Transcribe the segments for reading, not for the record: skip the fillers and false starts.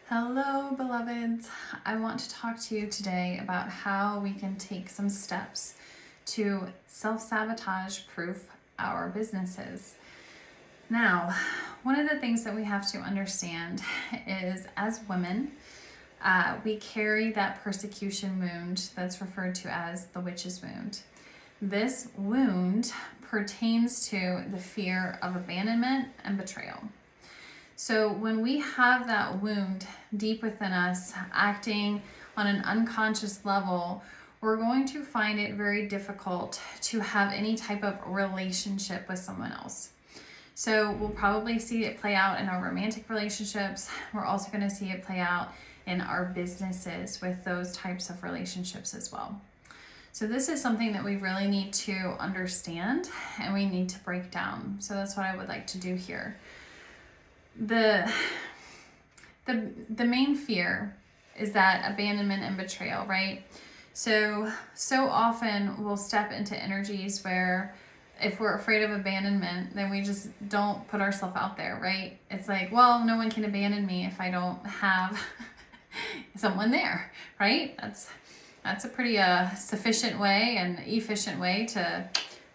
Hello, beloveds. I want to talk to you today about how we can take some steps to self-sabotage proof our businesses. Now, one of the things that we have to understand is as women, we carry that persecution wound that's referred to as the witch's wound. This wound pertains to the fear of abandonment and betrayal. So when we have that wound deep within us, acting on an unconscious level, we're going to find it very difficult to have any type of relationship with someone else. So we'll probably see it play out in our romantic relationships. We're also going to see it play out in our businesses with those types of relationships as well. So this is something that we really need to understand and we need to break down. So that's what I would like to do here. The main fear is that abandonment and betrayal, right? So often we'll step into energies where if we're afraid of abandonment, then we just don't put ourselves out there, right? It's like, well, no one can abandon me if I don't have someone there, right? That's a pretty sufficient way and efficient way to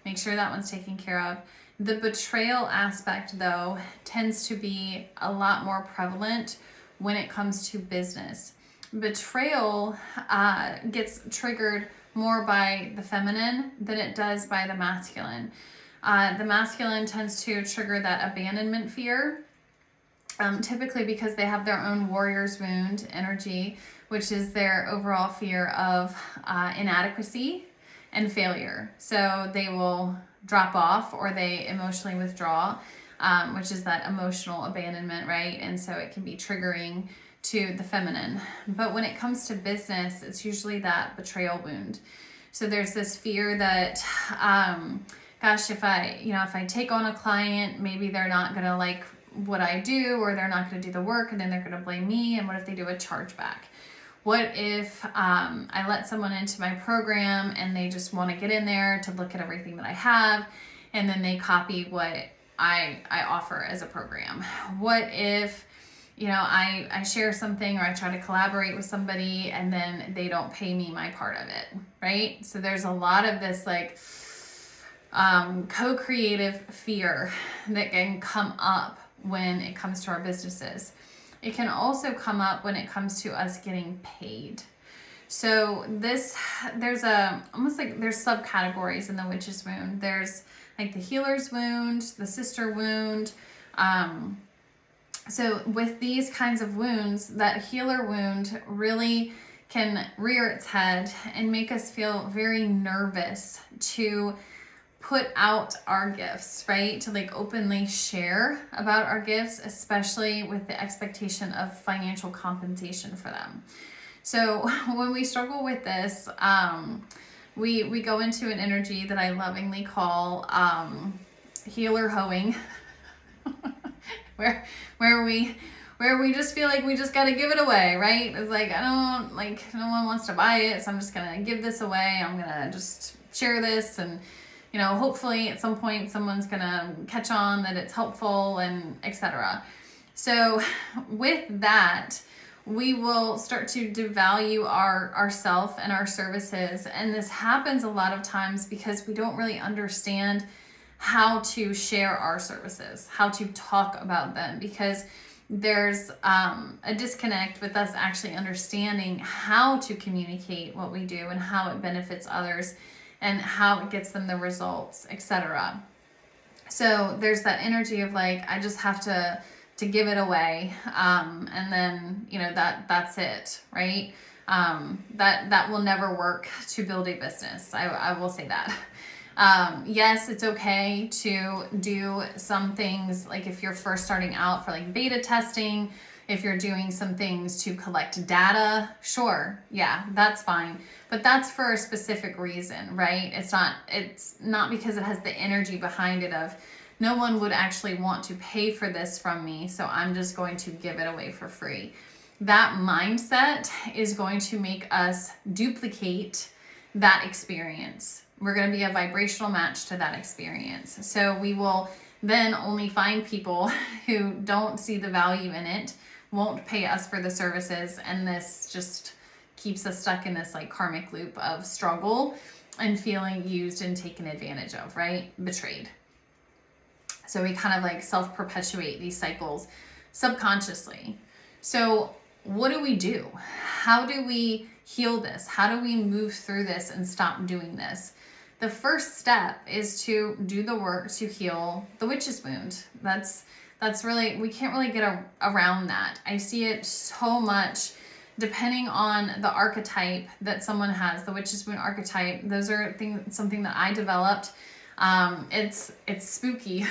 make sure that one's taken care of. The betrayal aspect, though, tends to be a lot more prevalent when it comes to business. Betrayal gets triggered more by the feminine than it does by the masculine. The masculine tends to trigger that abandonment fear, typically because they have their own warrior's wound energy, which is their overall fear of inadequacy and failure. So they will drop off or they emotionally withdraw, which is that emotional abandonment, right? And so it can be triggering to the feminine. But when it comes to business, it's usually that betrayal wound. So there's this fear that, gosh, if I take on a client, maybe they're not going to like what I do, or they're not going to do the work, and then they're going to blame me. And what if they do a chargeback? What if I let someone into my program and they just want to get in there to look at everything that I have, and then they copy what I offer as a program? What if, I share something or I try to collaborate with somebody and then they don't pay me my part of it, right? So there's a lot of this like co-creative fear that can come up when it comes to our businesses. It can also come up when it comes to us getting paid. So there's subcategories in the witch's wound. There's like the healer's wound, the sister wound. So with these kinds of wounds, that healer wound really can rear its head and make us feel very nervous to put out our gifts, right? To like openly share about our gifts, especially with the expectation of financial compensation for them. So when we struggle with this, we go into an energy that I lovingly call healer hoeing, where we just feel like we just got to give it away, right? It's like, no one wants to buy it, so I'm just going to give this away. I'm going to just share this, and hopefully at some point someone's gonna catch on that it's helpful, and etc. So with that, we will start to devalue ourself and our services. And this happens a lot of times because we don't really understand how to share our services, how to talk about them, because there's a disconnect with us actually understanding how to communicate what we do and how it benefits others and how it gets them the results, etc. So there's that energy of like, I just have to give it away, and then that's it, right? That will never work to build a business. I will say that. Yes, it's okay to do some things, like if you're first starting out for like beta testing, if you're doing some things to collect data, sure, yeah, that's fine. But that's for a specific reason, right? It's not because it has the energy behind it of no one would actually want to pay for this from me, so I'm just going to give it away for free. That mindset is going to make us duplicate that experience. We're going to be a vibrational match to that experience. So we will then only find people who don't see the value in it, won't pay us for the services, and this just keeps us stuck in this like karmic loop of struggle and feeling used and taken advantage of, right? Betrayed. So we kind of like self-perpetuate these cycles subconsciously. So what do we do? How do we heal this? How do we move through this and stop doing this? The first step is to do the work to heal the witch's wound. That's really, we can't really get around that. I see it so much depending on the archetype that someone has, the witch's wound archetype. Those are something that I developed. It's spooky.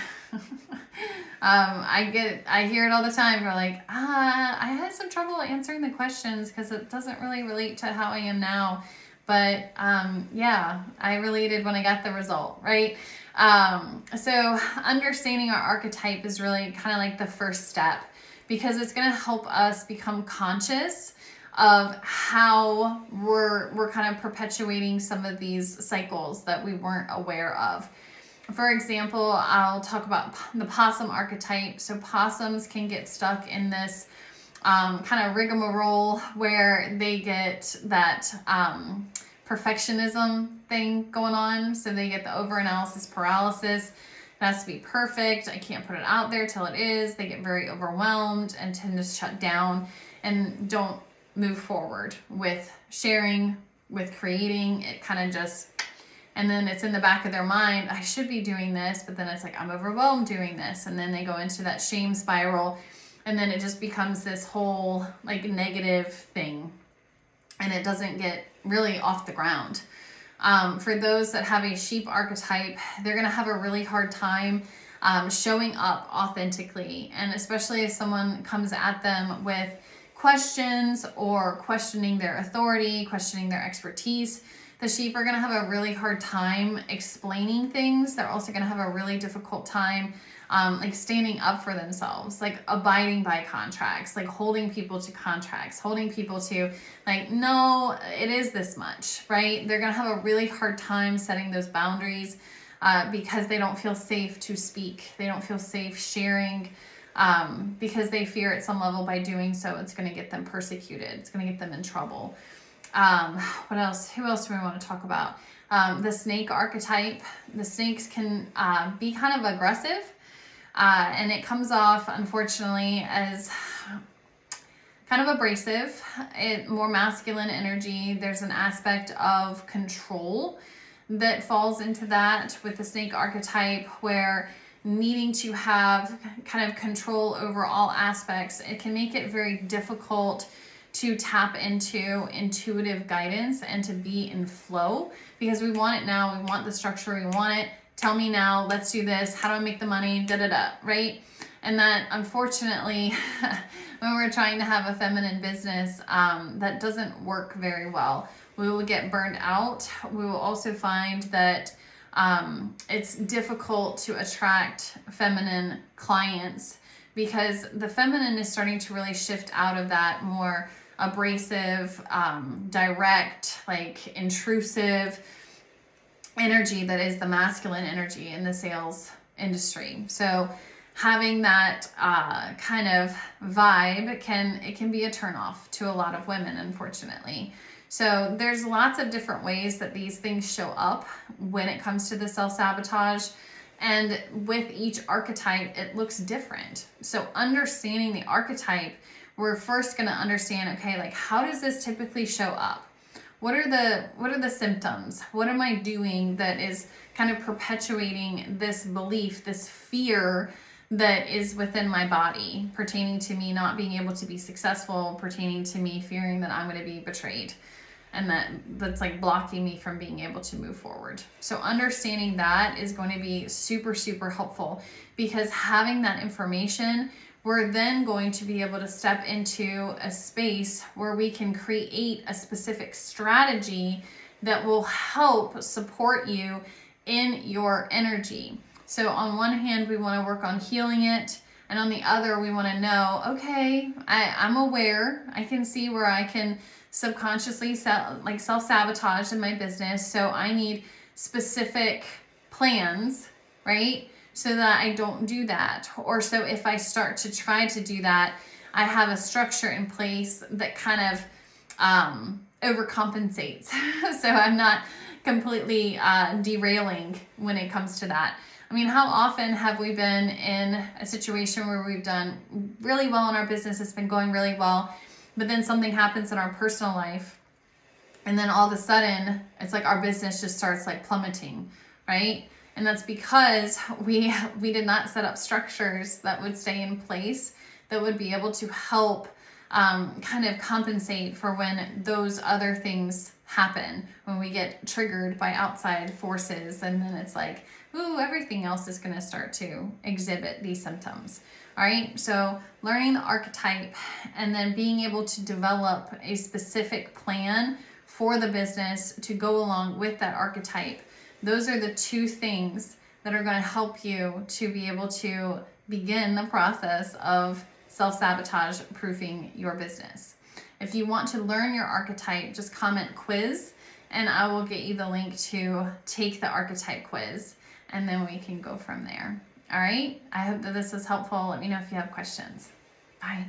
I hear it all the time. We're like, I had some trouble answering the questions because it doesn't really relate to how I am now. But yeah, I related when I got the result, right? So understanding our archetype is really kind of like the first step, because it's going to help us become conscious of how we're kind of perpetuating some of these cycles that we weren't aware of. For example, I'll talk about the possum archetype. So possums can get stuck in this kind of rigmarole where they get that perfectionism thing going on. So they get the overanalysis paralysis. It has to be perfect. I can't put it out there till it is. They get very overwhelmed and tend to shut down and don't move forward with sharing, with creating. It kind of just, and then it's in the back of their mind, I should be doing this, but then it's like, I'm overwhelmed doing this. And then they go into that shame spiral, and then it just becomes this whole like negative thing, and it doesn't get really off the ground. For those that have a sheep archetype, they're going to have a really hard time showing up authentically. And especially if someone comes at them with questions or questioning their authority, questioning their expertise, the sheep are going to have a really hard time explaining things. They're also going to have a really difficult time like standing up for themselves, like abiding by contracts, like holding people to contracts, holding people to like, no, it is this much, right? They're going to have a really hard time setting those boundaries because they don't feel safe to speak. They don't feel safe sharing because they fear at some level by doing so, it's going to get them persecuted. It's going to get them in trouble. What else? Who else do we want to talk about? The snake archetype. The snakes can be kind of aggressive. And it comes off, unfortunately, as kind of abrasive, more masculine energy. There's an aspect of control that falls into that with the snake archetype, where needing to have kind of control over all aspects, it can make it very difficult to tap into intuitive guidance and to be in flow, because we want it now. We want the structure. We want it. Tell me now, let's do this. How do I make the money? Right? And that, unfortunately, when we're trying to have a feminine business, that doesn't work very well. We will get burned out. We will also find that it's difficult to attract feminine clients, because the feminine is starting to really shift out of that more abrasive, direct, like intrusive energy that is the masculine energy in the sales industry. So having that kind of vibe can be a turnoff to a lot of women, unfortunately. So there's lots of different ways that these things show up when it comes to the self-sabotage. And with each archetype, it looks different. So understanding the archetype, we're first going to understand, okay, like how does this typically show up? What are the symptoms? What am I doing that is kind of perpetuating this belief, this fear that is within my body, pertaining to me not being able to be successful, pertaining to me fearing that I'm going to be betrayed, and that's like blocking me from being able to move forward. So understanding that is going to be super, super helpful, because having that information, we're then going to be able to step into a space where we can create a specific strategy that will help support you in your energy. So on one hand, we want to work on healing it. And on the other, we want to know, okay, I'm aware. I can see where I can subconsciously self-sabotage in my business. So I need specific plans, right? So that I don't do that. Or so if I start to try to do that, I have a structure in place that kind of overcompensates. So I'm not completely derailing when it comes to that. I mean, how often have we been in a situation where we've done really well in our business, it's been going really well, but then something happens in our personal life, and then all of a sudden, it's like our business just starts like plummeting, right? And that's because we did not set up structures that would stay in place, that would be able to help kind of compensate for when those other things happen, when we get triggered by outside forces, and then it's like, ooh, everything else is going to start to exhibit these symptoms. All right, so learning the archetype and then being able to develop a specific plan for the business to go along with that archetype. Those are the two things that are going to help you to be able to begin the process of self-sabotage proofing your business. If you want to learn your archetype, just comment quiz and I will get you the link to take the archetype quiz, and then we can go from there. All right, I hope that this was helpful. Let me know if you have questions. Bye.